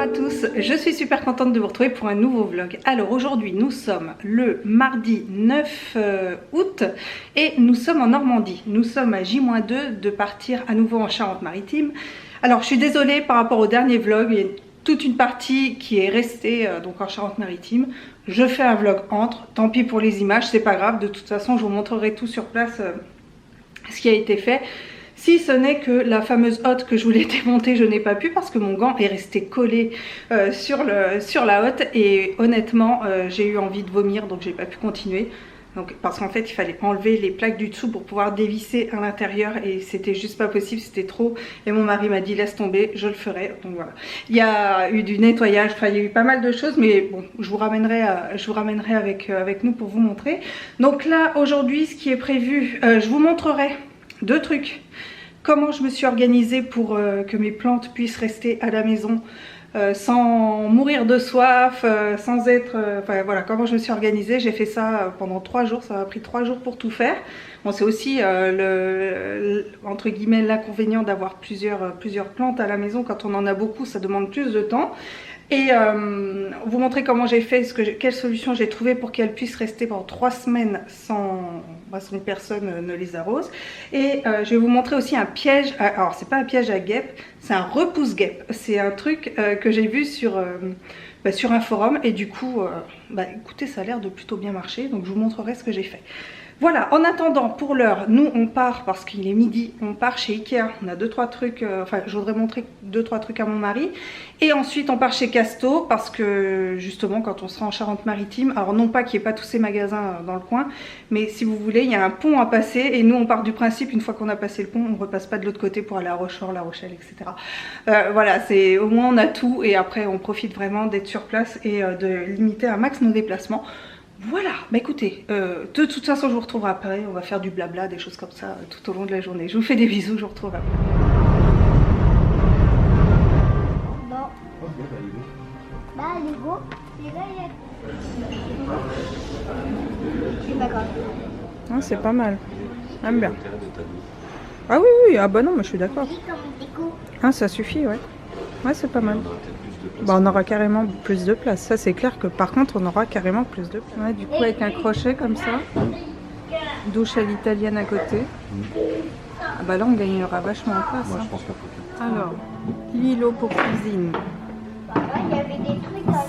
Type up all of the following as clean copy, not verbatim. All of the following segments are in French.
à tous, je suis super contente de vous retrouver pour un nouveau vlog. Alors aujourd'hui nous sommes le mardi 9 août et nous sommes en Normandie. Nous sommes à J-2 de partir à nouveau en Charente-Maritime. Alors je suis désolée par rapport au dernier vlog, il y a toute une partie qui est restée donc en Charente-Maritime. Je fais un vlog entre, tant pis pour les images, c'est pas grave, de toute façon je vous montrerai tout sur place ce qui a été fait. Si ce n'est que la fameuse hotte que je voulais démonter, je n'ai pas pu parce que mon gant est resté collé sur la hotte et honnêtement j'ai eu envie de vomir donc j'ai pas pu continuer. Donc, parce qu'en fait il fallait enlever les plaques du dessous pour pouvoir dévisser à l'intérieur et c'était juste pas possible, c'était trop. Et mon mari m'a dit laisse tomber, je le ferai. Donc voilà. Il y a eu du nettoyage, enfin il y a eu pas mal de choses, mais bon, je vous ramènerai avec nous pour vous montrer. Donc là aujourd'hui ce qui est prévu, je vous montrerai deux trucs. Comment je me suis organisée pour que mes plantes puissent rester à la maison sans mourir de soif, sans être... enfin voilà, comment je me suis organisée. J'ai fait ça pendant 3 jours, ça m'a pris 3 jours pour tout faire. Bon, c'est aussi entre guillemets l'inconvénient d'avoir plusieurs plantes à la maison. Quand on en a beaucoup, ça demande plus de temps. Et vous montrer comment j'ai fait, quelle solution j'ai trouvé pour qu'elles puissent rester pendant 3 semaines sans que personne ne les arrose. Et je vais vous montrer aussi un piège, alors c'est pas un piège à guêpes, c'est un repousse-guêpes. C'est un truc que j'ai vu sur un forum et du coup, écoutez, ça a l'air de plutôt bien marcher, donc je vous montrerai ce que j'ai fait. Voilà, en attendant, pour l'heure, nous on part parce qu'il est midi, on part chez Ikea, on a 2-3 trucs, je voudrais montrer 2-3 trucs à mon mari. Et ensuite on part chez Casto parce que justement quand on sera en Charente-Maritime, alors non pas qu'il n'y ait pas tous ces magasins dans le coin, mais si vous voulez, il y a un pont à passer et nous on part du principe, une fois qu'on a passé le pont, on ne repasse pas de l'autre côté pour aller à Rochefort, La Rochelle, etc. Voilà, au moins on a tout et après on profite vraiment d'être sur place et de limiter un max nos déplacements. Voilà, bah écoutez, de toute façon je vous retrouverai après, on va faire du blabla, des choses comme ça tout au long de la journée. Je vous fais des bisous, je vous retrouve après. Bon. Bah, Lego, c'est pas grave. Ah, c'est pas mal, j'aime bien. Ah oui, oui, ah bah non, mais je suis d'accord. Ah, ça suffit, ouais. Ouais, c'est pas mal. Bah, on aura carrément plus de place. Ça, c'est clair que par contre, on aura carrément plus de place. Ouais, du coup, avec un crochet comme ça. Douche à l'italienne à côté. Ah bah là, on gagnera vachement en place. Hein. Alors, l'îlot pour cuisine.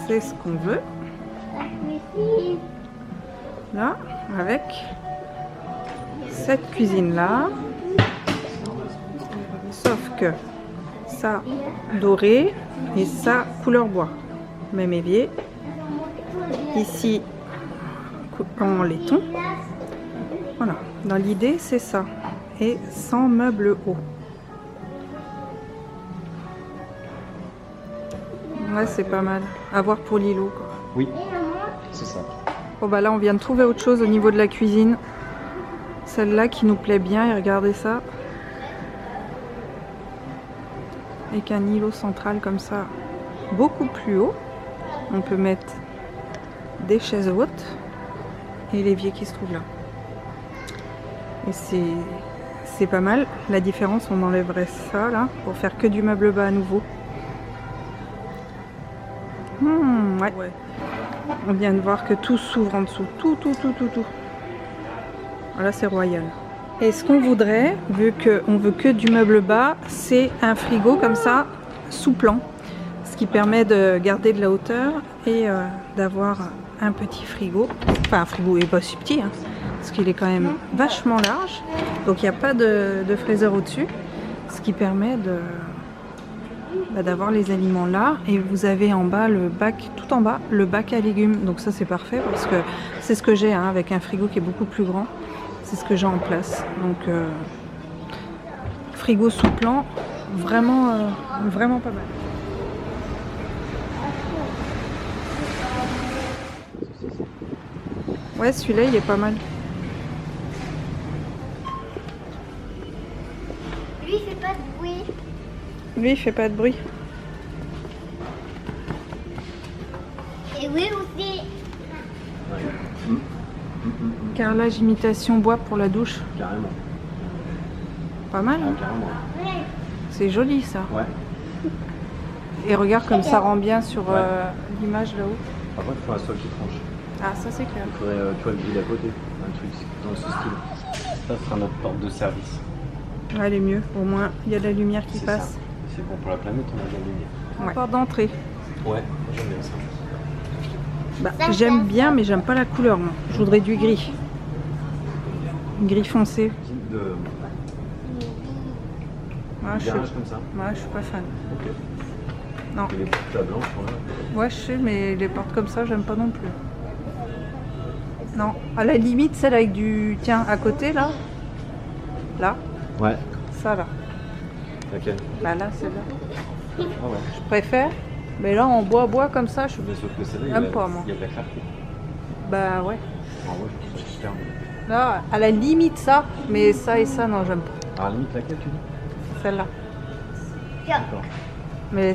C'est ce qu'on veut. Là, avec cette cuisine-là. Sauf que ça doré et ça couleur bois, même évier. Ici en laiton. Voilà, dans l'idée c'est ça, et sans meuble haut. Ouais, c'est pas mal à voir pour l'îlot. Oui, c'est ça. Bon bah là on vient de trouver autre chose au niveau de la cuisine, celle-là qui nous plaît bien, et regardez ça. Avec un îlot central comme ça, beaucoup plus haut. On peut mettre des chaises hautes et l'évier qui se trouve là. Et c'est pas mal. La différence, on enlèverait ça là pour faire que du meuble bas à nouveau. Ouais. On vient de voir que tout s'ouvre en dessous. Tout. Voilà, c'est royal. Et ce qu'on voudrait, vu qu'on veut que du meuble bas, c'est un frigo comme ça, sous plan. Ce qui permet de garder de la hauteur et d'avoir un petit frigo. Enfin, un frigo n'est pas si petit, hein, parce qu'il est quand même vachement large. Donc il n'y a pas de fraiseur au-dessus. Ce qui permet d'avoir les aliments là. Et vous avez en bas le bac, tout en bas, le bac à légumes. Donc ça c'est parfait parce que c'est ce que j'ai hein, avec un frigo qui est beaucoup plus grand. C'est ce que j'ai en place. Donc frigo sous plan, vraiment pas mal. Ouais, celui-là il est pas mal. Lui, il fait pas de bruit. Lui il fait pas de bruit. Et oui aussi. Carrelage imitation bois pour la douche. Carrément. Pas mal, hein? Carrément. Ouais. C'est joli ça. Ouais. Et regarde comme ça rend bien sur l'image là-haut. Par contre, il faut un sol qui tranche. Ah, ça c'est clair. Il faudrait, tu vois, le grill à côté. Un truc dans ce style. Ça sera notre porte de service. Ouais, elle est mieux. Au moins, il y a de la lumière qui passe. C'est bon pour la planète, on a de la lumière. Ouais. Porte d'entrée. Ouais, j'aime bien ça. Bah, j'aime bien, mais j'aime pas la couleur. Moi. Je voudrais du gris. Gris foncé. De... Ouais, comme ça. Ouais, je suis pas fan. Ok. Non. Et les petites blanches, voilà. Ouais, je sais, mais les portes comme ça, j'aime pas non plus. Non. À la limite, celle avec du... Tiens, à côté, là. Là. Ouais. Ça, là. Laquelle? Bah là, celle-là. Ah ouais. Je préfère. Mais là, en bois comme ça, je... Mais sauf que celle-là, J'aime pas, moi. Il y a de la clarté. Bah ouais. Ah ouais, je trouve ça super beau. Là, à la limite, ça. Mais ça et ça, non, j'aime pas. Alors, à la limite, laquelle tu dis? Celle-là. D'accord. Mais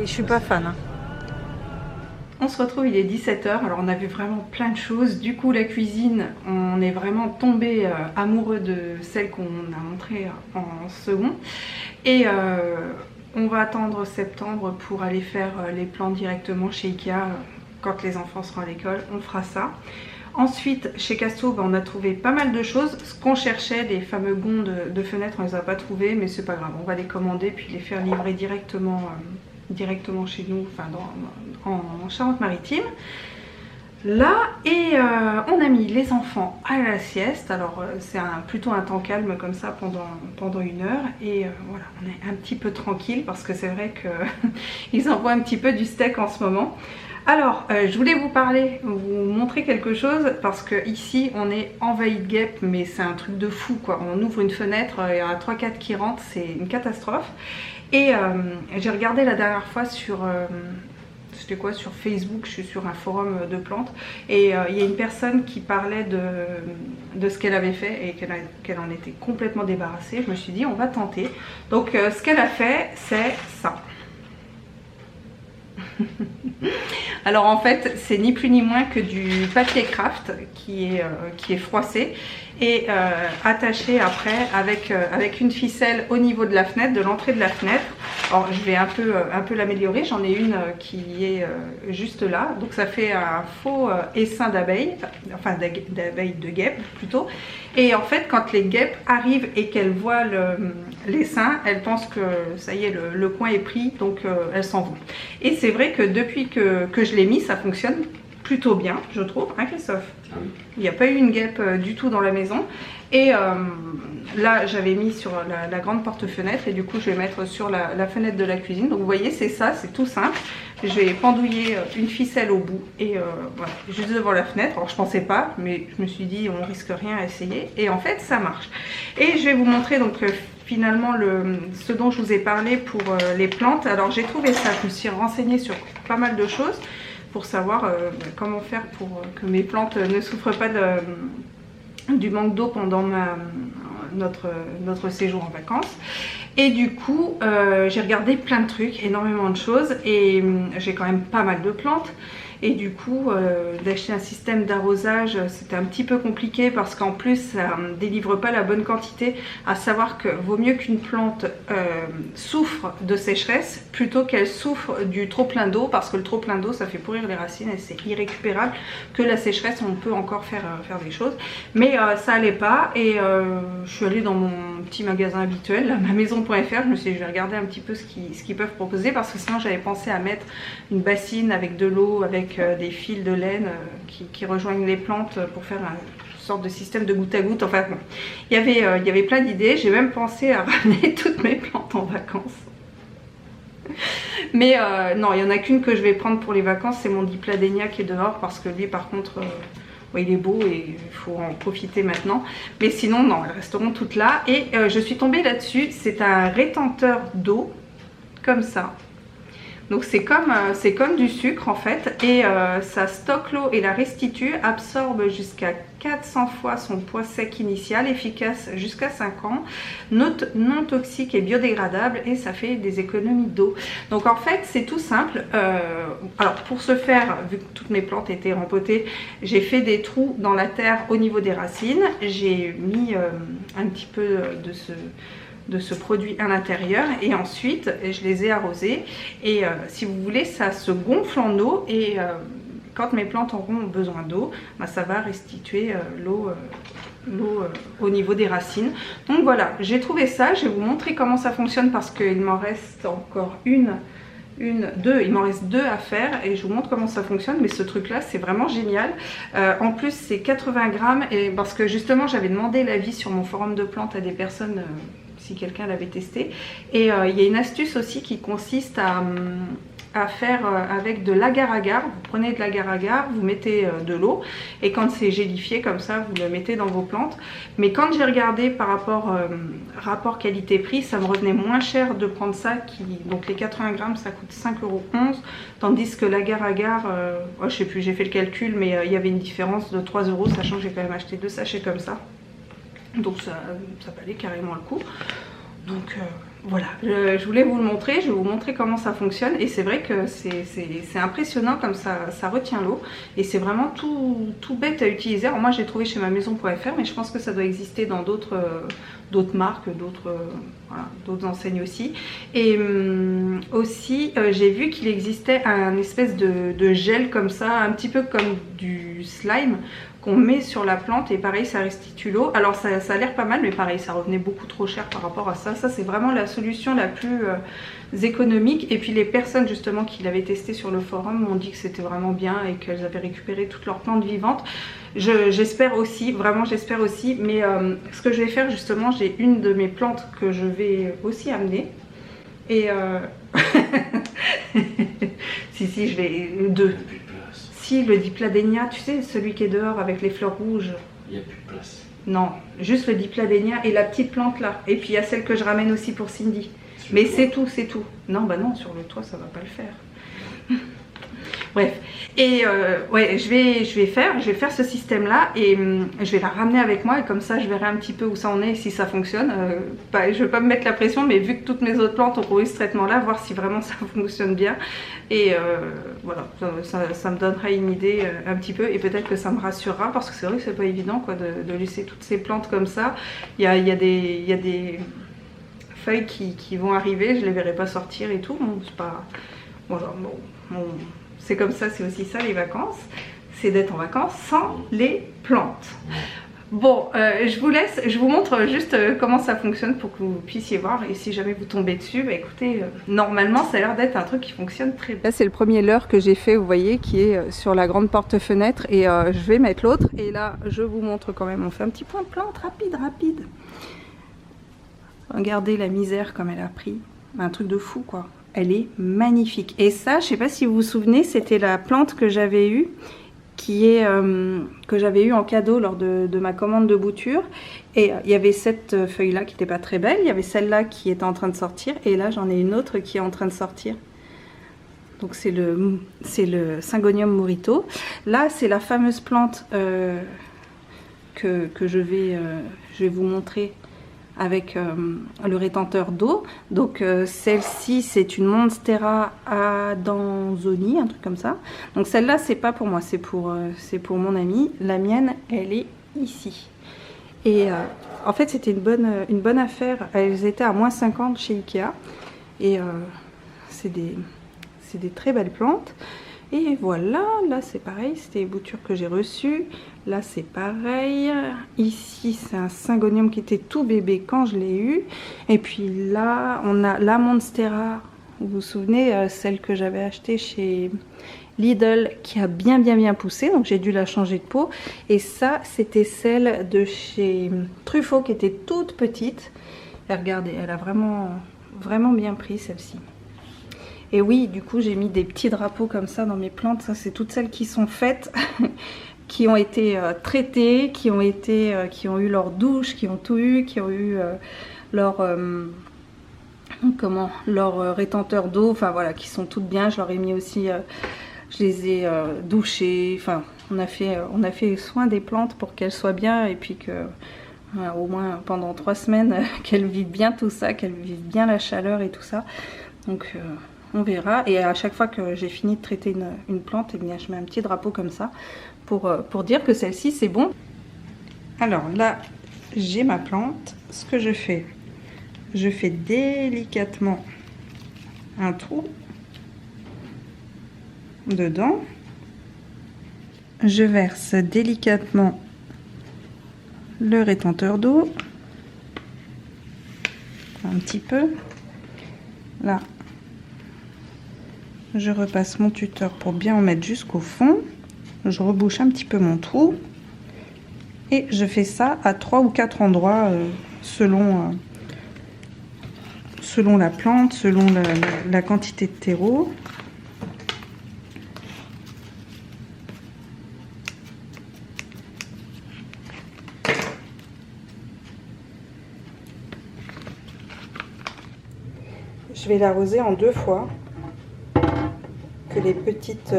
je suis pas fan. Hein. On se retrouve, il est 17 h. Alors on a vu vraiment plein de choses. Du coup la cuisine, on est vraiment tombé amoureux de celle qu'on a montrée en second. Et on va attendre septembre pour aller faire les plans directement chez Ikea. Quand les enfants seront à l'école, on fera ça. Ensuite, chez Casto, on a trouvé pas mal de choses. Ce qu'on cherchait, les fameux gonds de fenêtre, on les a pas trouvés, mais c'est pas grave. On va les commander puis les faire livrer directement chez nous, enfin en Charente-Maritime. Là, et on a mis les enfants à la sieste. Alors c'est plutôt un temps calme comme ça pendant 1 heure. Et voilà, on est un petit peu tranquille parce que c'est vrai qu'ils envoient un petit peu du steak en ce moment. Alors, je voulais vous montrer quelque chose parce que ici on est envahi de guêpes, mais c'est un truc de fou quoi. On ouvre une fenêtre, il y en a 3-4 qui rentrent, c'est une catastrophe. Et j'ai regardé la dernière fois sur c'était quoi, sur Facebook, je suis sur un forum de plantes, et il y a une personne qui parlait de ce qu'elle avait fait et qu'elle en était complètement débarrassée. Je me suis dit on va tenter. Donc ce qu'elle a fait, c'est ça. Alors en fait c'est ni plus ni moins que du papier craft qui est froissé et attaché après avec une ficelle au niveau de la fenêtre, de l'entrée de la fenêtre. Alors je vais un peu l'améliorer, j'en ai une qui est juste là, donc ça fait un faux essaim d'abeilles, enfin d'abeilles de guêpes plutôt. Et en fait quand les guêpes arrivent et qu'elles voient l'essaim, elles pensent que ça y est, le coin est pris, donc elles s'en vont. Et c'est vrai que depuis que je l'ai mis, ça fonctionne plutôt bien, je trouve, hein Christophe? Il n'y a pas eu une guêpe du tout dans la maison. Et là j'avais mis sur la grande porte-fenêtre et du coup je vais mettre sur la fenêtre de la cuisine. Donc vous voyez, c'est ça, c'est tout simple. Je vais pendouiller une ficelle au bout et voilà, juste devant la fenêtre. Alors je pensais pas, mais je me suis dit on risque rien à essayer, et en fait ça marche. Et je vais vous montrer donc finalement ce dont je vous ai parlé pour les plantes. Alors j'ai trouvé ça, je me suis renseignée sur pas mal de choses pour savoir comment faire pour que mes plantes ne souffrent pas du manque d'eau pendant notre séjour en vacances. Et du coup j'ai regardé plein de trucs, énormément de choses, et j'ai quand même pas mal de plantes. Et du coup d'acheter un système d'arrosage, c'était un petit peu compliqué parce qu'en plus ça ne délivre pas la bonne quantité. À savoir que vaut mieux qu'une plante souffre de sécheresse plutôt qu'elle souffre du trop plein d'eau, parce que le trop plein d'eau ça fait pourrir les racines et c'est irrécupérable. Que la sécheresse on peut encore faire des choses, mais ça allait pas. Et je suis allée dans mon petit magasin habituel, ma maison.fr. je me suis dit je vais regarder un petit peu ce qu'ils peuvent proposer, parce que sinon j'avais pensé à mettre une bassine avec de l'eau, avec des fils de laine qui rejoignent les plantes pour faire une sorte de système de goutte à goutte. Enfin bon, il y avait plein d'idées. J'ai même pensé à ramener toutes mes plantes en vacances. Mais non, il n'y en a qu'une que je vais prendre pour les vacances, c'est mon Dipladenia qui est dehors, parce que lui par contre ouais, il est beau et il faut en profiter maintenant. Mais sinon non, elles resteront toutes là. Et je suis tombée là-dessus, c'est un rétenteur d'eau comme ça. Donc c'est comme du sucre en fait, et ça stocke l'eau et la restitue, absorbe jusqu'à 400 fois son poids sec initial, efficace jusqu'à 5 ans, non toxique et biodégradable, et ça fait des économies d'eau. Donc en fait c'est tout simple. Alors pour ce faire, vu que toutes mes plantes étaient rempotées, j'ai fait des trous dans la terre au niveau des racines. J'ai mis un petit peu de ce produit à l'intérieur. Et ensuite, je les ai arrosés. Et si vous voulez, ça se gonfle en eau. Et quand mes plantes auront besoin d'eau, bah, ça va restituer l'eau au niveau des racines. Donc voilà, j'ai trouvé ça. Je vais vous montrer comment ça fonctionne parce qu'il m'en reste encore deux, il m'en reste 2 à faire et je vous montre comment ça fonctionne. Mais ce truc là c'est vraiment génial. En plus c'est 80 grammes et parce que justement j'avais demandé l'avis sur mon forum de plantes à des personnes si quelqu'un l'avait testé. Et il y a une astuce aussi qui consiste à faire avec de l'agar-agar. Vous prenez de l'agar-agar, vous mettez de l'eau et quand c'est gélifié comme ça, vous le mettez dans vos plantes. Mais quand j'ai regardé par rapport qualité-prix, ça me revenait moins cher de prendre ça. Donc les 80 grammes, ça coûte 5,11 €. Tandis que l'agar-agar, je sais plus, j'ai fait le calcul, mais il y avait une différence de 3 €, sachant que j'ai quand même acheté 2 sachets comme ça. Donc ça valait carrément le coup. Donc voilà, je voulais vous le montrer, je vais vous montrer comment ça fonctionne. Et c'est vrai que c'est impressionnant comme ça retient l'eau. Et c'est vraiment tout bête à utiliser. Alors moi j'ai trouvé chez mamaison.fr, mais je pense que ça doit exister dans d'autres marques, d'autres enseignes aussi. Et aussi j'ai vu qu'il existait un espèce de gel comme ça, un petit peu comme du slime qu'on met sur la plante et pareil ça restitue l'eau. Alors ça a l'air pas mal mais pareil ça revenait beaucoup trop cher par rapport à ça. Ça c'est vraiment la solution la plus économique. Et puis les personnes justement qui l'avaient testé sur le forum m'ont dit que c'était vraiment bien et qu'elles avaient récupéré toutes leurs plantes vivantes. J'espère aussi, vraiment j'espère aussi. Mais ce que je vais faire justement, j'ai une de mes plantes que je vais aussi amener. Et si je vais deux. Le Dipladenia, tu sais, celui qui est dehors avec les fleurs rouges. Il n'y a plus de place. Non, juste le Dipladenia et la petite plante là. Et puis il y a celle que je ramène aussi pour Cindy. Mais c'est tout, c'est tout. Non, bah non, sur le toit, ça va pas le faire. Bref. Et ouais, je vais faire ce système là et je vais la ramener avec moi et comme ça je verrai un petit peu où ça en est et si ça fonctionne. Je vais pas me mettre la pression, mais vu que toutes mes autres plantes ont eu ce traitement là, voir si vraiment ça fonctionne bien. Et voilà, ça me donnera une idée un petit peu et peut-être que ça me rassurera parce que c'est vrai que c'est pas évident quoi de laisser toutes ces plantes comme ça. Il y a des feuilles qui vont arriver, je les verrai pas sortir et tout. Bon, c'est pas... Voilà, bon, c'est comme ça, c'est aussi ça les vacances. C'est d'être en vacances sans les plantes. Bon, je vous laisse, je vous montre juste comment ça fonctionne pour que vous puissiez voir. Et si jamais vous tombez dessus, bah écoutez, normalement ça a l'air d'être un truc qui fonctionne très bien. Là c'est le premier leurre que j'ai fait, vous voyez, qui est sur la grande porte-fenêtre. Et je vais mettre l'autre. Et là je vous montre quand même, on fait un petit point de plante rapide. Regardez la misère comme elle a pris. Un truc de fou quoi. Elle est magnifique. Et ça, je sais pas si vous vous souvenez, c'était la plante que j'avais eue, que j'avais eu en cadeau lors de ma commande de bouture. Et il y avait cette feuille là qui n'était pas très belle, il y avait celle-là qui était en train de sortir, et là j'en ai une autre qui est en train de sortir. Donc c'est le Syngonium Morito. Là c'est la fameuse plante que je vais vous montrer avec le rétenteur d'eau. Donc celle-ci c'est une Monstera adansonii, un truc comme ça. Donc celle-là c'est pas pour moi, c'est pour mon amie. La mienne elle est ici. Et en fait c'était une bonne affaire. Elles étaient à moins 50 chez Ikea. Et c'est des très belles plantes. Et voilà, là c'est pareil, c'était les boutures que j'ai reçues. Là c'est pareil. Ici c'est un Syngonium qui était tout bébé quand je l'ai eu. Et puis là on a la Monstera, vous vous souvenez, celle que j'avais achetée chez Lidl qui a bien poussé. Donc j'ai dû la changer de pot. Et ça c'était celle de chez Truffaut qui était toute petite. Et regardez, elle a vraiment bien pris celle-ci. Et oui, du coup, j'ai mis des petits drapeaux comme ça dans mes plantes. Ça, c'est toutes celles qui sont faites, qui ont été traitées, qui ont eu leur douche, qui ont tout eu, qui ont eu leur rétenteur d'eau. Enfin voilà, qui sont toutes bien. Je leur ai mis aussi, je les ai douchées. Enfin, on a fait soin des plantes pour qu'elles soient bien et puis que au moins pendant 3 semaines, qu'elles vivent bien tout ça, qu'elles vivent bien la chaleur et tout ça. Donc on verra. Et à chaque fois que j'ai fini de traiter une plante, eh bien, je mets un petit drapeau comme ça pour dire que celle-ci c'est bon. Alors là j'ai ma plante. Ce que je fais, je fais délicatement un trou dedans. Je verse délicatement le rétenteur d'eau. Un petit peu. Là, je repasse mon tuteur pour bien en mettre jusqu'au fond. Je rebouche un petit peu mon trou. Et je fais ça à 3 ou 4 endroits selon la plante, selon la quantité de terreau. Je vais l'arroser en 2 fois, que les petites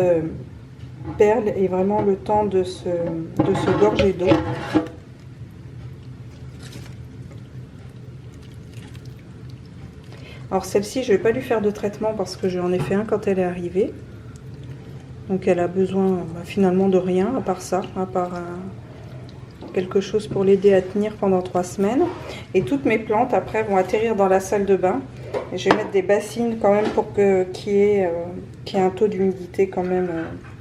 perles aient vraiment le temps de se gorger d'eau. Alors celle-ci, je ne vais pas lui faire de traitement parce que j'en ai fait un quand elle est arrivée. Donc elle a besoin finalement de rien à part ça, à part quelque chose pour l'aider à tenir pendant 3 semaines. Et toutes mes plantes après vont atterrir dans la salle de bain. Et je vais mettre des bassines quand même pour qu'il y ait un taux d'humidité quand même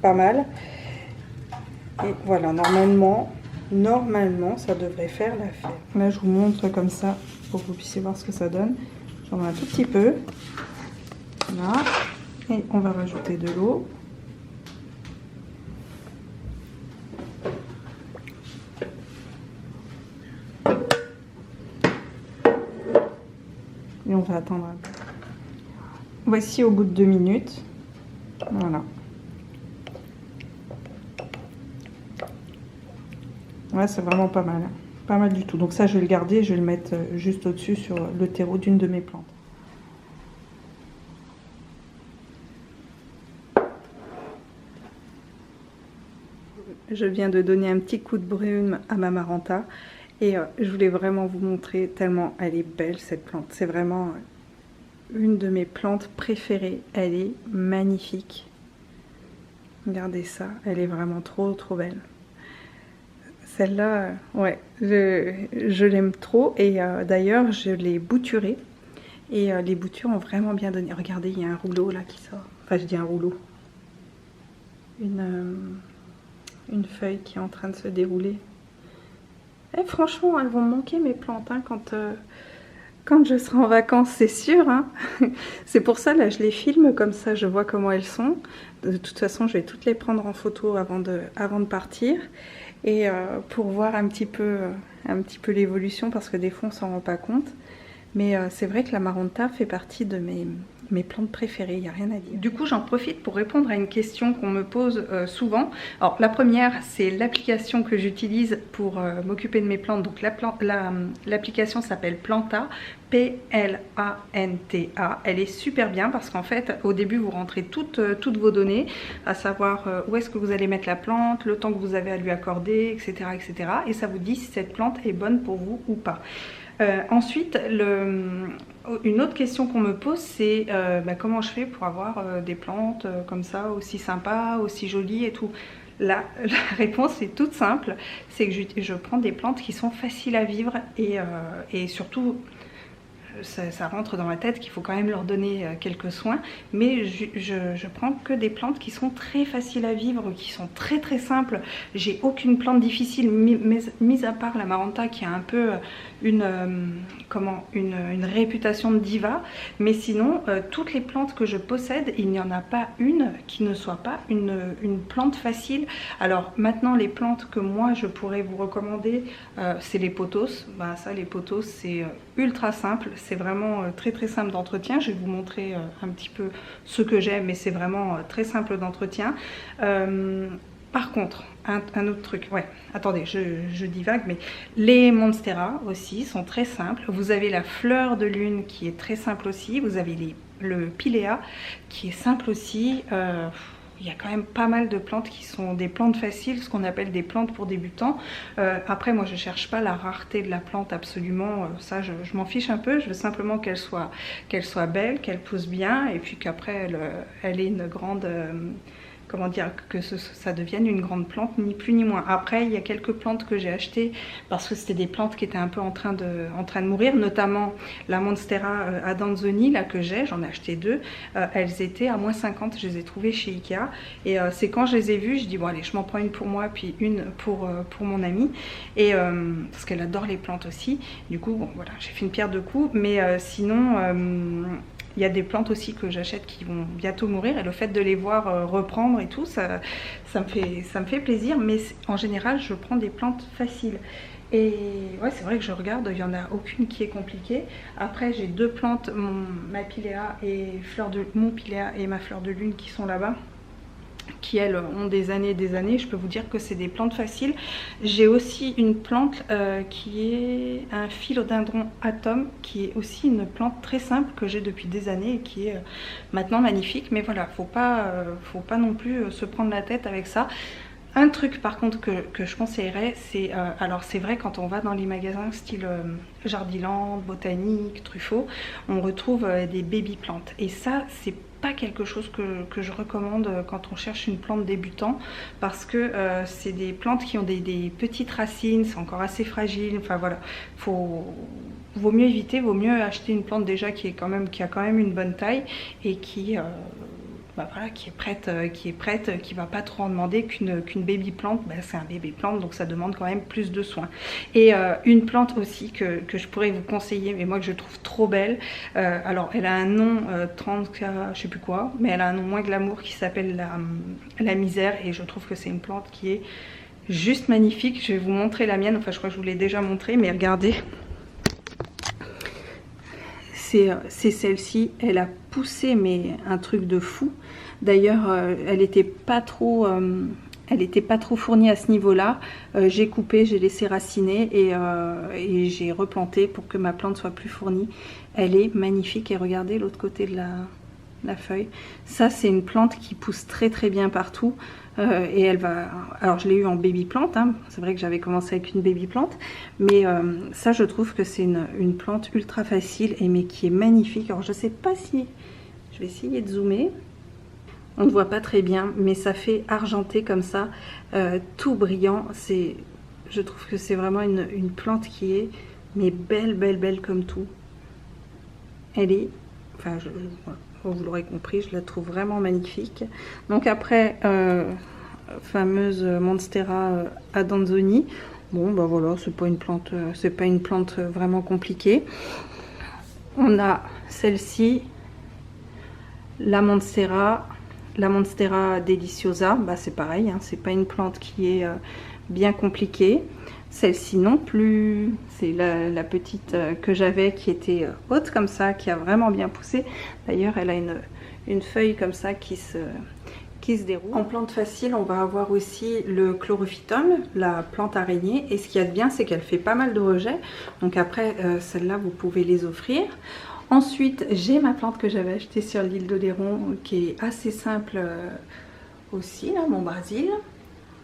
pas mal. Et voilà, normalement ça devrait faire l'affaire. Là je vous montre comme ça pour que vous puissiez voir ce que ça donne. J'en mets un tout petit peu. Voilà. Et on va rajouter de l'eau. Et on va attendre un peu. Voici au bout de 2 minutes. Voilà. Ouais, c'est vraiment pas mal. Pas mal du tout. Donc ça, je vais le garder. Je vais le mettre juste au-dessus sur le terreau d'une de mes plantes. Je viens de donner un petit coup de brume à ma Maranta. Et je voulais vraiment vous montrer tellement elle est belle cette plante. C'est vraiment une de mes plantes préférées. Elle est magnifique. Regardez ça, elle est vraiment trop belle. Celle-là, ouais, je l'aime trop. Et d'ailleurs, je l'ai bouturée. Et les boutures ont vraiment bien donné. Regardez, il y a un rouleau là qui sort. Enfin, je dis un rouleau. Une feuille qui est en train de se dérouler. Et franchement, elles vont me manquer mes plantes hein, quand je serai en vacances, c'est sûr. Hein. C'est pour ça, là, je les filme comme ça, je vois comment elles sont. De toute façon, je vais toutes les prendre en photo avant de partir. Et pour voir un petit peu l'évolution, parce que des fois, on s'en rend pas compte. Mais c'est vrai que la Maranta fait partie de mes plantes préférées, il n'y a rien à dire. Du coup, j'en profite pour répondre à une question qu'on me pose souvent. Alors, la première, c'est l'application que j'utilise pour m'occuper de mes plantes. Donc, l'application s'appelle Planta, P-L-A-N-T-A. Elle est super bien parce qu'en fait, au début, vous rentrez toutes vos données, à savoir où est-ce que vous allez mettre la plante, le temps que vous avez à lui accorder, etc., etc. Et ça vous dit si cette plante est bonne pour vous ou pas. Ensuite, une autre question qu'on me pose, c'est comment je fais pour avoir des plantes comme ça, aussi sympas, aussi jolies et tout. La réponse est toute simple, c'est que je prends des plantes qui sont faciles à vivre et surtout... Ça rentre dans ma tête qu'il faut quand même leur donner quelques soins, mais je prends que des plantes qui sont très faciles à vivre, qui sont très simples. J'ai aucune plante difficile, mis à part la Maranta qui a un peu une réputation de diva, mais sinon toutes les plantes que je possède, il n'y en a pas une qui ne soit pas une plante facile. Alors maintenant, les plantes que moi je pourrais vous recommander, c'est les pothos. Ça, les pothos, c'est ultra simple, c'est vraiment très simple d'entretien. Je vais vous montrer un petit peu ce que j'aime, mais c'est vraiment très simple d'entretien. Par contre, un autre truc, ouais, attendez, je divague, mais les monstera aussi sont très simples. Vous avez la fleur de lune qui est très simple aussi. Vous avez le pilea qui est simple aussi. Il y a quand même pas mal de plantes qui sont des plantes faciles, ce qu'on appelle des plantes pour débutants. Après, moi, je cherche pas la rareté de la plante absolument. Ça, je m'en fiche un peu. Je veux simplement qu'elle soit belle, qu'elle pousse bien, et puis qu'après, elle ait une grande comment dire, que ça devienne une grande plante, ni plus ni moins. Après, il y a quelques plantes que j'ai achetées parce que c'était des plantes qui étaient un peu en train de mourir, notamment la Monstera Adanzoni là que j'en ai acheté 2. Elles étaient à -50, je les ai trouvées chez Ikea. Et c'est quand je les ai vues, je dis bon allez, je m'en prends une pour moi, puis une pour mon amie. Et parce qu'elle adore les plantes aussi. Du coup, bon voilà, j'ai fait une pierre deux coups. Mais sinon... il y a des plantes aussi que j'achète qui vont bientôt mourir et le fait de les voir reprendre et tout, ça me fait plaisir. Mais en général, je prends des plantes faciles. Et ouais, c'est vrai que je regarde, il n'y en a aucune qui est compliquée. Après, j'ai 2 plantes, ma Pilea et mon Pilea et ma fleur de lune qui sont là-bas, qui elles ont des années et des années. Je peux vous dire que c'est des plantes faciles. J'ai aussi une plante qui est un philodendron atome, qui est aussi une plante très simple que j'ai depuis des années et qui est maintenant magnifique. Mais voilà, faut pas non plus se prendre la tête avec ça. Un truc par contre que je conseillerais, c'est, alors c'est vrai quand on va dans les magasins style Jardiland, Botanique, Truffaut, on retrouve des baby plantes. Et ça, c'est pas quelque chose que je recommande quand on cherche une plante débutant, parce que c'est des plantes qui ont des petites racines, c'est encore assez fragile. Enfin voilà, vaut mieux éviter, vaut mieux acheter une plante déjà qui a quand même une bonne taille et qui voilà, qui est prête, qui va pas trop en demander qu'une baby plante. C'est un baby plante, donc ça demande quand même plus de soins. Et une plante aussi que je pourrais vous conseiller, mais moi que je trouve trop belle, alors elle a un nom 30K, je sais plus quoi, mais elle a un nom moins glamour qui s'appelle la misère, et je trouve que c'est une plante qui est juste magnifique. Je vais vous montrer la mienne, enfin je crois que je vous l'ai déjà montré, mais regardez. C'est celle-ci, elle a poussé mais un truc de fou. D'ailleurs elle n'était pas trop fournie à ce niveau-là. J'ai coupé, j'ai laissé raciner et j'ai replanté pour que ma plante soit plus fournie. Elle est magnifique et regardez l'autre côté de la feuille. Ça c'est une plante qui pousse très très bien partout. Et elle va... Alors je l'ai eu en baby plante, hein. C'est vrai que j'avais commencé avec une baby plante, mais ça je trouve que c'est une plante ultra facile mais qui est magnifique. Alors je sais pas si... Je vais essayer de zoomer. On ne voit pas très bien, mais ça fait argenté comme ça, tout brillant. Je trouve que c'est vraiment une plante qui est mais belle comme tout. Elle est... Enfin, vous l'aurez compris, je la trouve vraiment magnifique. Donc après, fameuse Monstera Adanzoni. Bon, bah voilà, c'est pas une plante vraiment compliquée. On a celle-ci, la Monstera Deliciosa. Bah c'est pareil, hein, c'est pas une plante qui est bien compliquée. Celle-ci non plus, c'est la petite que j'avais qui était haute comme ça, qui a vraiment bien poussé. D'ailleurs elle a une feuille comme ça qui se déroule. En plante facile on va avoir aussi le chlorophytum, la plante araignée. Et ce qu'il y a de bien c'est qu'elle fait pas mal de rejets. Donc après celle-là vous pouvez les offrir. Ensuite j'ai ma plante que j'avais achetée sur l'île d'Oléron qui est assez simple aussi, là, mon basil.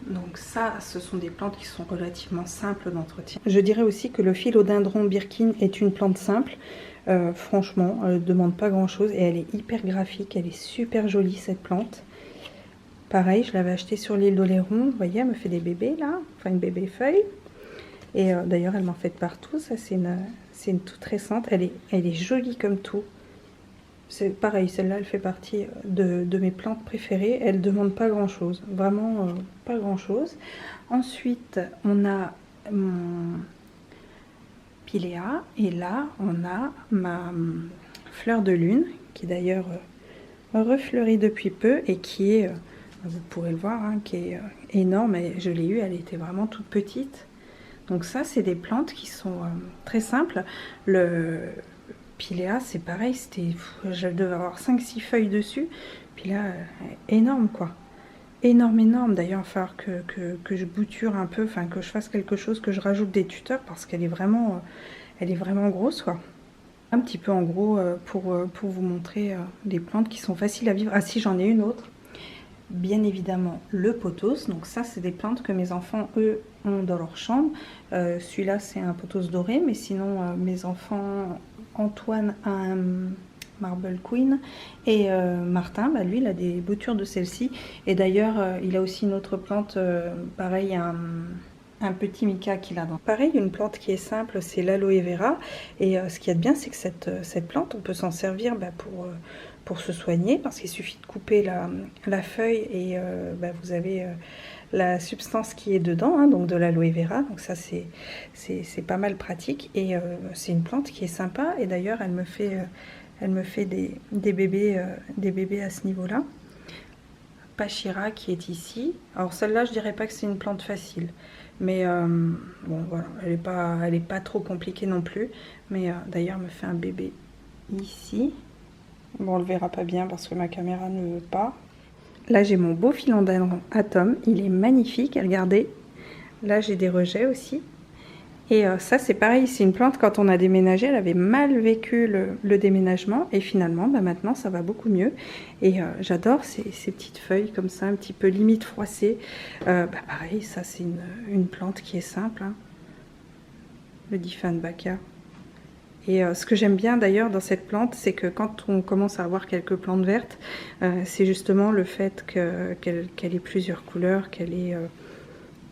Donc ça, ce sont des plantes qui sont relativement simples d'entretien. Je dirais aussi que le philodendron Birkin est une plante simple. Franchement, elle ne demande pas grand chose et elle est hyper graphique. Elle est super jolie cette plante. Pareil, je l'avais achetée sur l'île d'Oléron. Vous voyez, elle me fait des bébés là, enfin une bébé feuille. Et d'ailleurs, elle m'en fait de partout. Ça, c'est une toute récente. Elle est jolie comme tout. C'est pareil, celle-là elle fait partie de mes plantes préférées. Elle ne demande pas grand chose, vraiment pas grand chose. Ensuite on a mon Pilea et là on a ma fleur de lune qui d'ailleurs refleurit depuis peu et qui est, vous pourrez le voir, hein, qui est énorme. Et je l'ai eue, elle était vraiment toute petite. Donc ça c'est des plantes qui sont très simples. Le Pilea c'est pareil, je devais avoir 5-6 feuilles dessus, puis là énorme quoi, énorme. D'ailleurs il va falloir que je bouture un peu, enfin que je fasse quelque chose, que je rajoute des tuteurs parce qu'elle est vraiment grosse quoi. Un petit peu en gros pour vous montrer des plantes qui sont faciles à vivre. Ah si, j'en ai une autre, bien évidemment le pothos. Donc ça c'est des plantes que mes enfants eux ont dans leur chambre. Celui-là c'est un pothos doré, mais sinon mes enfants, Antoine a Marble Queen. Et Martin, bah, lui, il a des boutures de celle-ci. Et d'ailleurs, il a aussi une autre plante, pareil, un petit mica qu'il a dans. Pareil, une plante qui est simple, c'est l'aloe vera. Et ce qu'il y a de bien, c'est que cette plante, on peut s'en servir bah, pour se soigner, parce qu'il suffit de couper la feuille et bah, vous avez la substance qui est dedans, hein, donc de l'aloe vera. Donc ça, c'est pas mal pratique. Et c'est une plante qui est sympa. Et d'ailleurs, elle me fait des bébés à ce niveau-là. Pachira qui est ici. Alors celle-là, je dirais pas que c'est une plante facile. Mais bon, voilà, elle est pas trop compliquée non plus. Mais d'ailleurs, elle me fait un bébé ici. Bon, on le verra pas bien parce que ma caméra ne veut pas. Là, j'ai mon beau philodendron Atom. Il est magnifique, regardez. Là, j'ai des rejets aussi. Et ça, c'est pareil, c'est une plante, quand on a déménagé, elle avait mal vécu le déménagement. Et finalement, bah, maintenant, ça va beaucoup mieux. Et j'adore ces petites feuilles comme ça, un petit peu limite froissées. Bah, pareil, ça, c'est une plante qui est simple. Hein. Le Dieffenbachia. Et ce que j'aime bien d'ailleurs dans cette plante, c'est que quand on commence à avoir quelques plantes vertes, c'est justement le fait qu'elle ait plusieurs couleurs, qu'elle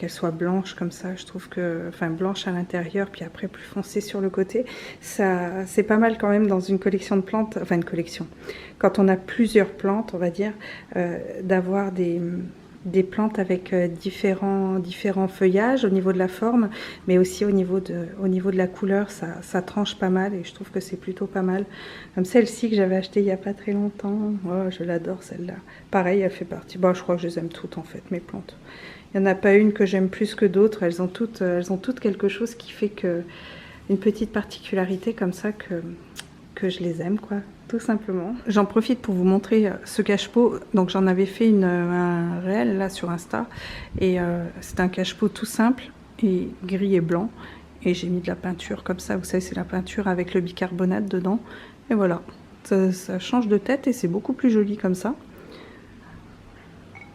soit blanche comme ça. Je trouve que, enfin blanche à l'intérieur, puis après plus foncée sur le côté, ça c'est pas mal quand même dans une collection de plantes, enfin une collection. Quand on a plusieurs plantes, on va dire, d'avoir des plantes avec différents feuillages au niveau de la forme, mais aussi au niveau de la couleur, ça tranche pas mal et je trouve que c'est plutôt pas mal. Comme celle-ci que j'avais achetée il n'y a pas très longtemps, oh, je l'adore celle-là. Pareil, elle fait partie, bon, je crois que je les aime toutes en fait, mes plantes. Il n'y en a pas une que j'aime plus que d'autres, elles ont toutes quelque chose qui fait que, une petite particularité comme ça que je les aime quoi. Tout simplement. J'en profite pour vous montrer ce cache-pot. Donc j'en avais fait un réel là sur Insta. Et c'est un cache-pot tout simple et gris et blanc. Et j'ai mis de la peinture comme ça. Vous savez, c'est la peinture avec le bicarbonate dedans. Et voilà. Ça change de tête et c'est beaucoup plus joli comme ça.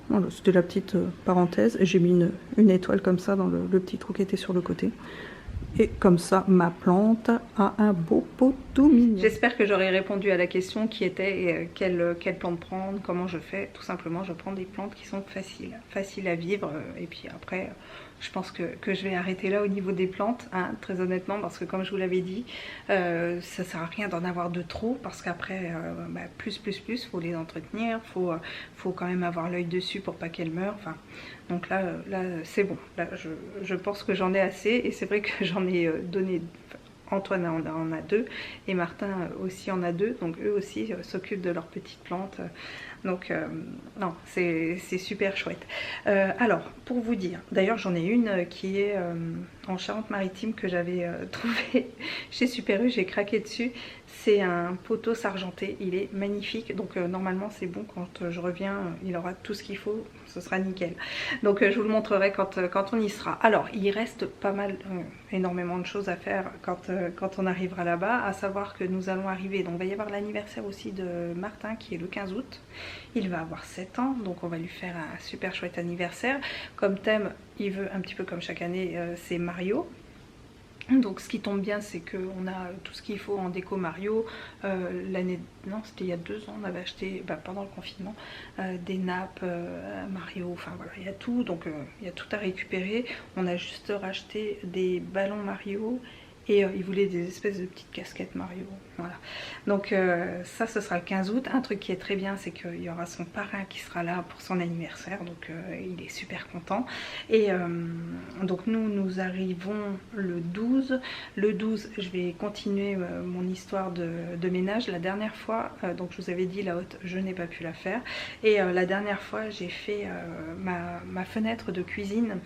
Voilà, c'était la petite parenthèse. Et j'ai mis une étoile comme ça dans le petit trou qui était sur le côté. Et comme ça, ma plante a un beau pot tout mignon. J'espère que j'aurai répondu à la question qui était quelle plante prendre, comment je fais. Tout simplement, je prends des plantes qui sont faciles à vivre. Et puis après, je pense que je vais arrêter là au niveau des plantes, hein, très honnêtement, parce que comme je vous l'avais dit, ça sert à rien d'en avoir de trop, parce qu'après, bah, plus, faut les entretenir, faut quand même avoir l'œil dessus pour pas qu'elles meurent. Enfin, donc là c'est bon. Là, je pense que j'en ai assez, et c'est vrai que j'en ai donné. Antoine en a 2 et Martin aussi en a 2, donc eux aussi s'occupent de leurs petites plantes. Donc non, c'est super chouette. Alors, pour vous dire, d'ailleurs j'en ai une qui est en Charente-Maritime que j'avais trouvé chez Super U, j'ai craqué dessus. C'est un pothos argenté, il est magnifique, donc normalement c'est bon, quand je reviens il aura tout ce qu'il faut, ce sera nickel. Donc je vous le montrerai quand on y sera. Alors il reste pas mal, énormément de choses à faire quand on arrivera là-bas, à savoir que nous allons arriver, donc il va y avoir l'anniversaire aussi de Martin qui est le 15 août, il va avoir 7 ans, donc on va lui faire un super chouette anniversaire. Comme thème, il veut un petit peu comme chaque année, c'est Mario. Donc ce qui tombe bien, c'est qu'on a tout ce qu'il faut en déco Mario. L'année, non, c'était il y a 2 ans, on avait acheté pendant le confinement des nappes Mario, enfin voilà, il y a tout, donc il y a tout à récupérer. On a juste racheté des ballons Mario et il voulait des espèces de petites casquettes Mario, voilà. Donc ça, ce sera le 15 août. Un truc qui est très bien, c'est qu'il y aura son parrain qui sera là pour son anniversaire, donc il est super content. Et donc nous arrivons le 12. Le 12, je vais continuer mon histoire de ménage. La dernière fois, donc je vous avais dit la haute, je n'ai pas pu la faire. Et la dernière fois, j'ai fait ma fenêtre de cuisine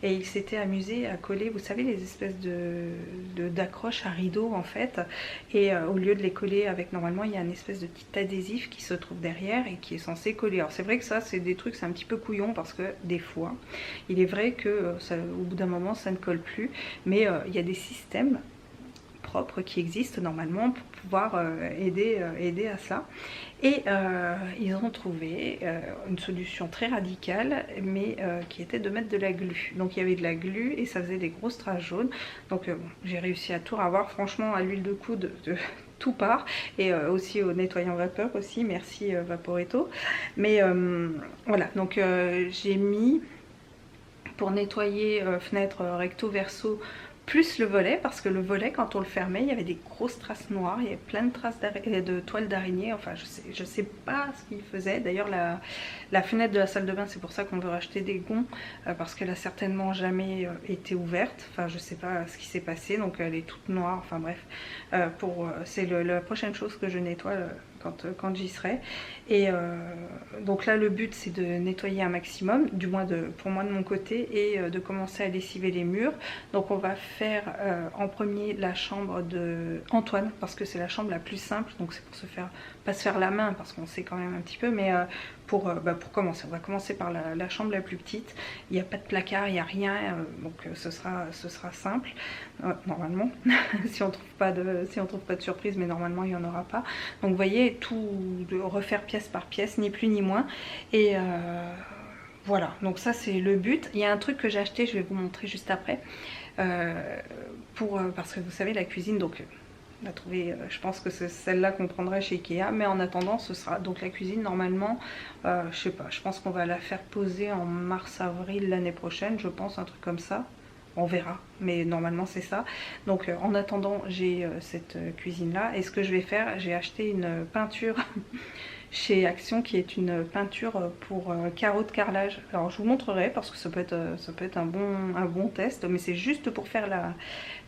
et il s'était amusé à coller, vous savez, les espèces d'accroches à rideaux en fait, et au lieu de les coller avec, normalement il y a une espèce de petit adhésif qui se trouve derrière et qui est censé coller. Alors c'est vrai que ça c'est des trucs, c'est un petit peu couillon parce que des fois il est vrai que au bout d'un moment ça ne colle plus, mais il y a des systèmes propres qui existent normalement pour pouvoir aider à cela. Et ils ont trouvé une solution très radicale, mais qui était de mettre de la glu. Donc il y avait de la glu et ça faisait des grosses traces jaunes. Donc bon, j'ai réussi à tout avoir, franchement, à l'huile de coude tout part, et aussi au nettoyant vapeur aussi, merci Vaporetto. Mais voilà, donc j'ai mis pour nettoyer fenêtre recto verso plus le volet, parce que le volet, quand on le fermait, il y avait des grosses traces noires, il y avait plein de traces de toiles d'araignée. Enfin je sais pas ce qu'il faisait. D'ailleurs la fenêtre de la salle de bain, c'est pour ça qu'on veut racheter des gonds, parce qu'elle a certainement jamais été ouverte. Enfin je sais pas ce qui s'est passé, donc elle est toute noire. Enfin bref, c'est la prochaine chose que je nettoie quand j'y serai. Et donc là le but c'est de nettoyer un maximum, du moins pour moi de mon côté, et de commencer à lessiver les murs. Donc on va faire en premier la chambre de Antoine, parce que c'est la chambre la plus simple, donc c'est pour pas se faire la main, parce qu'on sait quand même un petit peu, mais pour commencer, on va commencer par la chambre la plus petite. Il n'y a pas de placard, il n'y a rien, donc ce sera simple normalement. si on trouve pas de surprise, mais normalement il n'y en aura pas. Donc vous voyez, tout refaire pièce par pièce, ni plus ni moins. Et voilà, donc ça c'est le but. Il y a un truc que j'ai acheté, je vais vous montrer juste après, parce que vous savez la cuisine, donc on a trouvé, je pense que c'est celle-là qu'on prendrait chez Ikea, mais en attendant ce sera donc la cuisine normalement, je sais pas, je pense qu'on va la faire poser en mars-avril l'année prochaine, je pense, un truc comme ça. On verra, mais normalement c'est ça. Donc en attendant, j'ai cette cuisine là, et ce que je vais faire, j'ai acheté une peinture chez Action, qui est une peinture pour carreaux de carrelage. Alors je vous montrerai, parce que ça peut être un bon test, mais c'est juste pour faire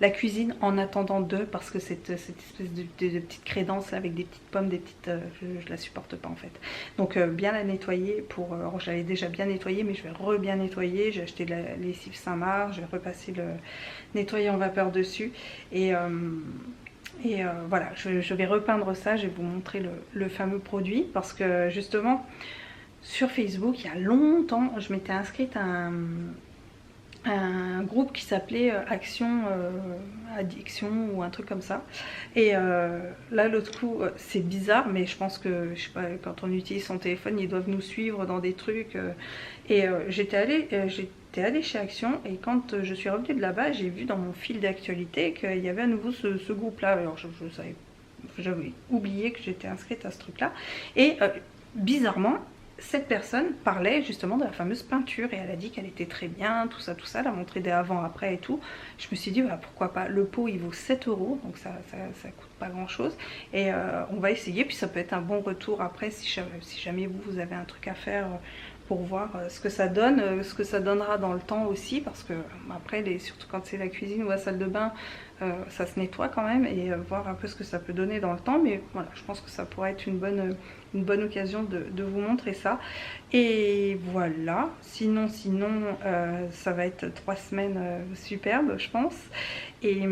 la cuisine en attendant parce que cette espèce de petite crédence avec des petites pommes, je la supporte pas en fait. Donc bien la nettoyer, alors je l'avais déjà bien nettoyée, mais je vais bien nettoyer. J'ai acheté de la lessive Saint-Marc, je vais repasser le nettoyant vapeur dessus, et voilà, je vais repeindre ça, je vais vous montrer le fameux produit, parce que justement sur Facebook il y a longtemps je m'étais inscrite à un groupe qui s'appelait Action Addiction ou un truc comme ça, et là l'autre coup c'est bizarre, mais je pense que, je sais pas, quand on utilise son téléphone ils doivent nous suivre dans des trucs, et j'étais allée chez Action, et quand je suis revenue de là-bas, j'ai vu dans mon fil d'actualité qu'il y avait à nouveau ce groupe-là. Alors j'avais oublié que j'étais inscrite à ce truc-là, et bizarrement, cette personne parlait justement de la fameuse peinture, et elle a dit qu'elle était très bien, tout ça, elle a montré des avant-après et tout. Je me suis dit, bah, pourquoi pas, le pot il vaut 7 €, donc ça coûte pas grand chose, et on va essayer, puis ça peut être un bon retour après si jamais vous avez un truc à faire, pour voir ce que ça donne, ce que ça donnera dans le temps aussi, parce que après, surtout quand c'est la cuisine ou la salle de bain, ça se nettoie quand même, et voir un peu ce que ça peut donner dans le temps. Mais voilà, je pense que ça pourrait être une bonne occasion de vous montrer ça. Et voilà, sinon ça va être 3 semaines superbes, je pense. Et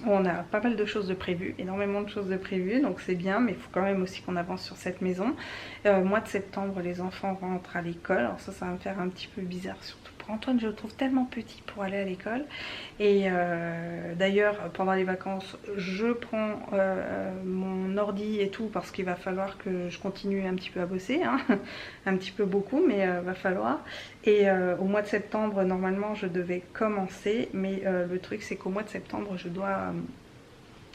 on a pas mal de choses de prévues, énormément de choses de prévues, donc c'est bien, mais il faut quand même aussi qu'on avance sur cette maison. Mois de septembre, les enfants rentrent à l'école, alors ça va me faire un petit peu bizarre, surtout pour Antoine, je le trouve tellement petit pour aller à l'école. Et d'ailleurs, pendant les vacances, je prends mon ordi et tout, parce qu'il va falloir que je continue un petit peu à bosser, hein. Un petit peu beaucoup, mais va falloir. Et au mois de septembre, normalement, je devais commencer, mais le truc, c'est qu'au mois de septembre, je dois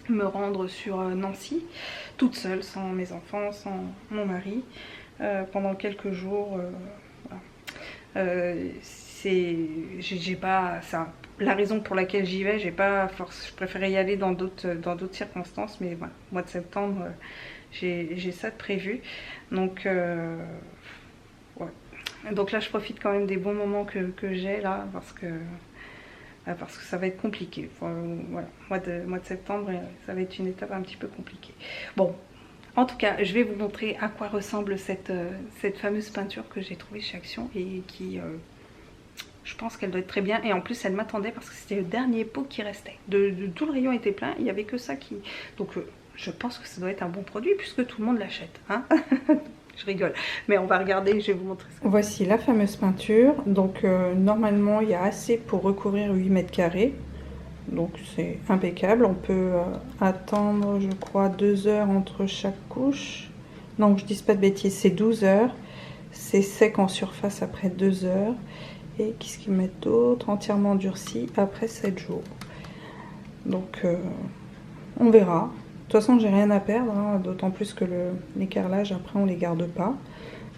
me rendre sur Nancy, toute seule, sans mes enfants, sans mon mari, pendant quelques jours. Voilà. J'ai pas ça. La raison pour laquelle j'y vais, j'ai pas force. Je préférais y aller dans d'autres circonstances, mais voilà, mois de septembre, j'ai ça de prévu. Donc ouais. Donc là, je profite quand même des bons moments que j'ai là, parce que ça va être compliqué. Voilà, mois de septembre, ça va être une étape un petit peu compliquée. Bon, en tout cas, je vais vous montrer à quoi ressemble cette fameuse peinture que j'ai trouvée chez Action, et qui, je pense qu'elle doit être très bien. Et en plus, elle m'attendait, parce que c'était le dernier pot qui restait. Tout le rayon était plein, il n'y avait que ça qui... Donc je pense que ça doit être un bon produit, puisque tout le monde l'achète, hein. Je rigole, mais on va regarder, je vais vous montrer ça. Voici la fameuse peinture. Donc normalement il y a assez pour recouvrir 8 mètres carrés. donc c'est impeccable. On peut attendre, je crois, 2 heures entre chaque couche. Non, que je dise pas de bêtises, c'est 12 heures. C'est sec en surface après 2 heures. Et qu'est-ce qu'ils mettent d'autre? Entièrement durci après 7 jours. Donc on verra. De toute façon, j'ai rien à perdre, hein, d'autant plus que les carrelages, après, on les garde pas.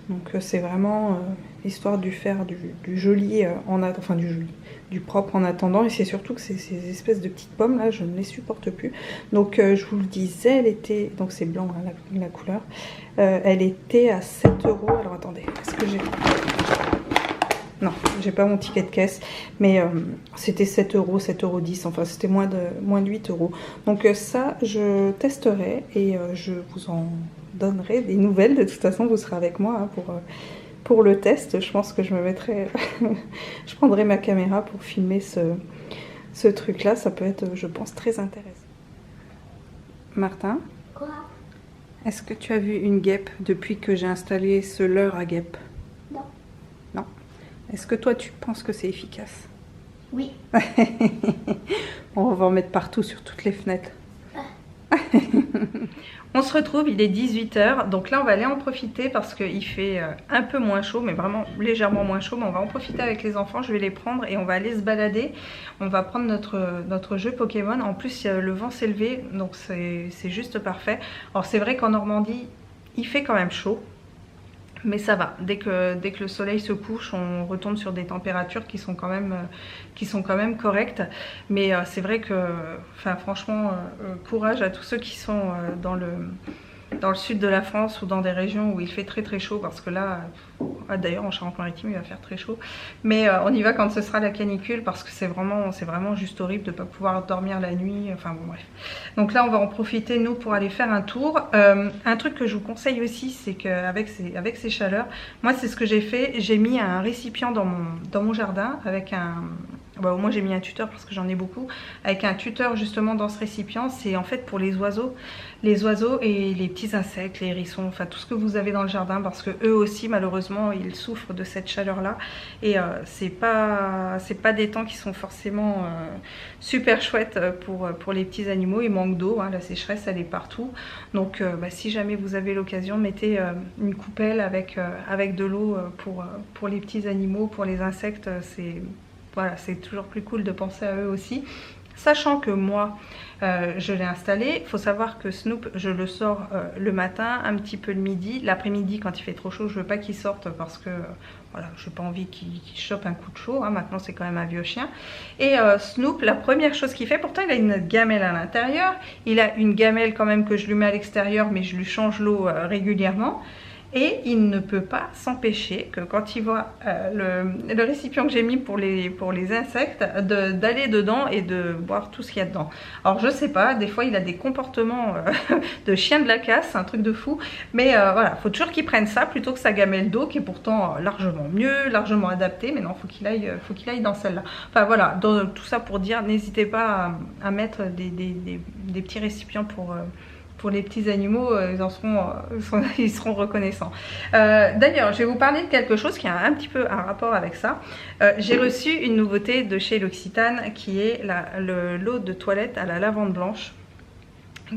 Donc c'est vraiment l'histoire du faire du joli, enfin du joli, du propre en attendant. Et c'est surtout que ces espèces de petites pommes là, je ne les supporte plus. Donc je vous le disais, elle était, donc c'est blanc hein, la couleur, elle était à 7 €. Alors attendez, est-ce que j'ai... Non, j'ai pas mon ticket de caisse, mais c'était 7 €, 7,10 €, enfin c'était moins de 8 €. Donc ça, je testerai et je vous en donnerai des nouvelles. De toute façon, vous serez avec moi hein, pour le test. Je pense que je me mettrai, je prendrai ma caméra pour filmer ce truc-là. Ça peut être, je pense, très intéressant. Martin, Quoi? est-ce que tu as vu une guêpe depuis que j'ai installé ce leurre à guêpe? Non. Non. Est-ce que toi, tu penses que c'est efficace? Oui. On va en mettre partout sur toutes les fenêtres. On se retrouve, il est 18 h, donc là on va aller en profiter parce qu'il fait un peu moins chaud, mais vraiment légèrement moins chaud, mais on va en profiter avec les enfants, je vais les prendre et on va aller se balader. On va prendre notre jeu Pokémon, en plus le vent s'est levé, donc c'est juste parfait. Alors c'est vrai qu'en Normandie, il fait quand même chaud. Mais ça va, dès que le soleil se couche, on retombe sur des températures qui sont quand même correctes. Mais c'est vrai que, enfin, franchement, courage à tous ceux qui sont dans le sud de la France ou dans des régions où il fait très très chaud, parce que là, d'ailleurs en Charente-Maritime il va faire très chaud, mais on y va quand ce sera la canicule, parce que c'est vraiment juste horrible de ne pas pouvoir dormir la nuit, enfin bon bref. Donc là on va en profiter nous pour aller faire un tour. Un truc que je vous conseille aussi, c'est qu'avec ces chaleurs, moi c'est ce que j'ai fait, j'ai mis un récipient dans mon jardin avec un... Bah, au moins j'ai mis un tuteur parce que j'en ai beaucoup, avec un tuteur justement dans ce récipient. C'est en fait pour les oiseaux et les petits insectes, les hérissons, enfin tout ce que vous avez dans le jardin, parce que eux aussi malheureusement ils souffrent de cette chaleur là, et c'est pas des temps qui sont forcément super chouettes pour les petits animaux. Ils manquent d'eau, hein, la sécheresse elle est partout, donc bah, si jamais vous avez l'occasion, mettez une coupelle avec de l'eau pour les petits animaux, pour les insectes. Voilà, c'est toujours plus cool de penser à eux aussi. Sachant que moi, je l'ai installé. Il faut savoir que Snoop, je le sors le matin, un petit peu le midi. L'après-midi, quand il fait trop chaud, je veux pas qu'il sorte parce que voilà, je n'ai pas envie qu'il chope un coup de chaud. Hein. Maintenant, c'est quand même un vieux chien. Et Snoop, la première chose qu'il fait, pourtant il a une gamelle à l'intérieur. Il a une gamelle quand même que je lui mets à l'extérieur, mais je lui change l'eau régulièrement. Et il ne peut pas s'empêcher que quand il voit le récipient que j'ai mis pour les insectes, d'aller dedans et de boire tout ce qu'il y a dedans. Alors je sais pas, des fois il a des comportements de chien de la casse, un truc de fou. Mais voilà, faut toujours qu'il prenne ça plutôt que sa gamelle d'eau qui est pourtant largement mieux, largement adaptée. Mais non, faut qu'il aille dans celle-là. Enfin voilà, tout ça pour dire, n'hésitez pas à mettre des petits récipients pour les petits animaux, ils seront reconnaissants. D'ailleurs, je vais vous parler de quelque chose qui a un petit peu un rapport avec ça. J'ai reçu une nouveauté de chez L'Occitane qui est l'eau de toilette à la lavande blanche,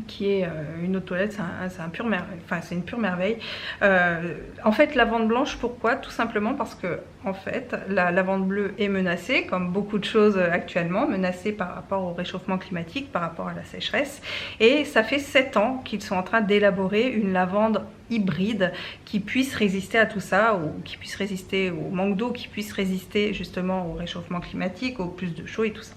qui est une eau de toilette, c'est une pure merveille. En fait, lavande blanche, pourquoi? Tout simplement parce que en fait, la lavande bleue est menacée, comme beaucoup de choses actuellement, menacée par rapport au réchauffement climatique, par rapport à la sécheresse. Et ça fait 7 ans qu'ils sont en train d'élaborer une lavande hybride qui puisse résister à tout ça, ou qui puisse résister au manque d'eau, qui puisse résister justement au réchauffement climatique, au plus de chaud et tout ça.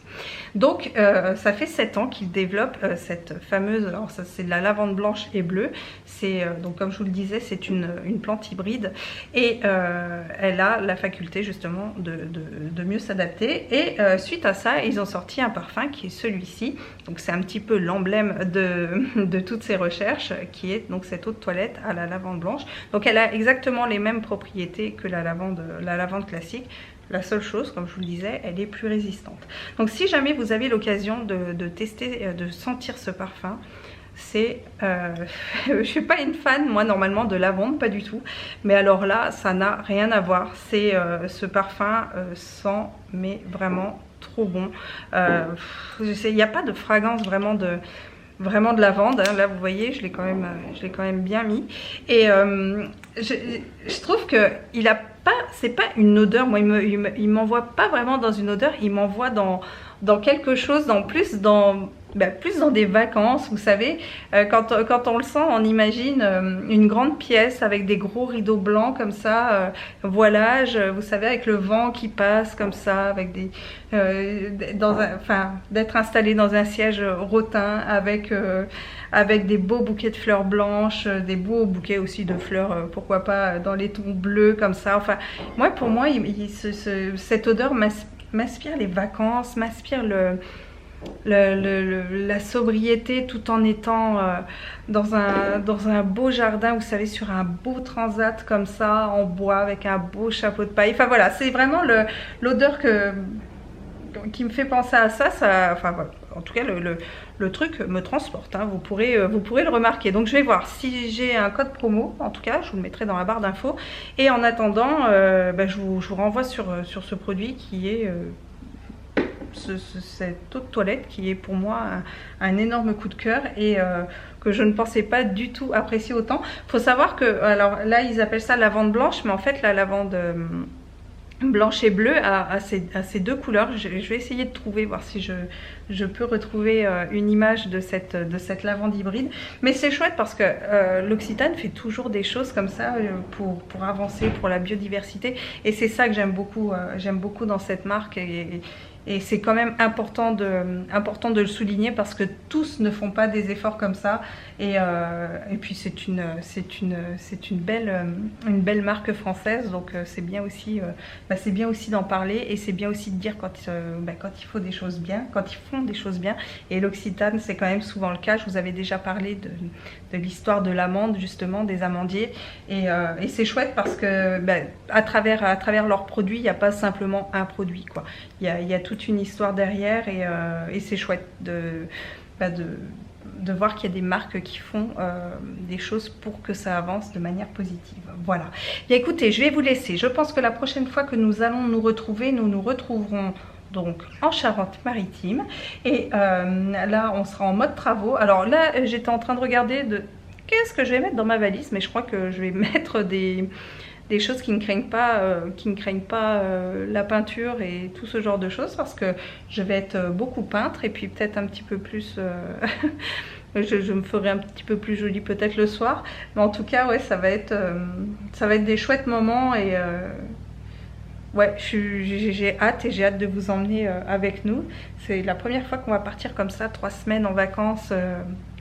Donc ça fait 7 ans qu'ils développent cette fameuse, alors ça c'est de la lavande blanche et bleue, c'est donc comme je vous le disais, c'est une plante hybride, et elle a la faculté justement de mieux s'adapter. Et suite à ça, ils ont sorti un parfum qui est celui-ci, donc c'est un petit peu l'emblème de toutes ces recherches, qui est donc cette eau de toilette à la lavande blanche. Donc elle a exactement les mêmes propriétés que la lavande classique. La seule chose, comme je vous le disais, elle est plus résistante. Donc si jamais vous avez l'occasion de tester, de sentir ce parfum, c'est... je suis pas une fan, moi, normalement, de lavande, pas du tout. Mais alors là, ça n'a rien à voir. C'est ce parfum sent, mais vraiment trop bon. Il n'y a pas de fragrance vraiment de lavande, hein. Là vous voyez je l'ai quand même bien mis, et je trouve que il a pas, c'est pas une odeur, moi il m'envoie pas vraiment dans une odeur, il m'envoie dans quelque chose, plus dans des vacances, vous savez, quand on le sent, on imagine une grande pièce avec des gros rideaux blancs comme ça, voilage, vous savez, avec le vent qui passe comme ça, avec des d'être installé dans un siège rotin avec des beaux bouquets de fleurs blanches, des beaux bouquets aussi de fleurs, pourquoi pas dans les tons bleus comme ça. Enfin, pour moi, cette odeur m'inspire les vacances, m'inspire la sobriété, tout en étant dans un beau jardin, vous savez, sur un beau transat comme ça, en bois, avec un beau chapeau de paille. Enfin voilà, c'est vraiment l'odeur qui me fait penser à ça. Enfin voilà. En tout cas, le truc me transporte, hein. Vous pourrez le remarquer. Donc je vais voir si j'ai un code promo. En tout cas, je vous le mettrai dans la barre d'infos. Et en attendant, je vous renvoie sur ce produit qui est cette eau de toilette, qui est pour moi un énorme coup de cœur, et que je ne pensais pas du tout apprécier autant. Il faut savoir que, alors là ils appellent ça lavande blanche, mais en fait la lavande blanche et bleue a ces deux couleurs. Je vais essayer de trouver, voir si je peux retrouver une image de cette lavande hybride. Mais c'est chouette parce que l'Occitane fait toujours des choses comme ça pour avancer, pour la biodiversité, et c'est ça que j'aime beaucoup dans cette marque, et c'est quand même important de le souligner, parce que tous ne font pas des efforts comme ça, et puis c'est une belle marque française, donc c'est bien aussi d'en parler, et c'est bien aussi de dire quand il faut des choses bien, quand ils font des choses bien. Et l'Occitane, c'est quand même souvent le cas. Je vous avais déjà parlé de l'histoire de l'amande, justement, des amandiers, et c'est chouette parce que à travers leurs produits, il n'y a pas simplement un produit, quoi. Il y a toute une histoire derrière, et c'est chouette de voir qu'il y a des marques qui font des choses pour que ça avance de manière positive. Voilà. Bien écoutez, je vais vous laisser. Je pense que la prochaine fois que nous allons nous retrouver, nous nous retrouverons donc en Charente-Maritime, et là on sera en mode travaux. Alors là j'étais en train de regarder qu'est-ce que je vais mettre dans ma valise, mais je crois que je vais mettre des choses qui ne craignent pas la peinture et tout ce genre de choses, parce que je vais être beaucoup peintre, et puis peut-être un petit peu plus je me ferai un petit peu plus jolie peut-être le soir, mais en tout cas ouais, ça va être des chouettes moments, et ouais, j'ai hâte, et j'ai hâte de vous emmener avec nous. C'est la première fois qu'on va partir comme ça, 3 semaines en vacances,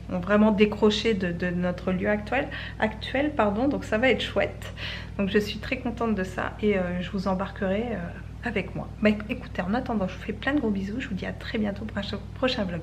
vraiment décroché de notre lieu actuel, donc ça va être chouette. Donc je suis très contente de ça, et je vous embarquerai avec moi. Écoutez, en attendant, je vous fais plein de gros bisous, je vous dis à très bientôt pour un prochain vlog.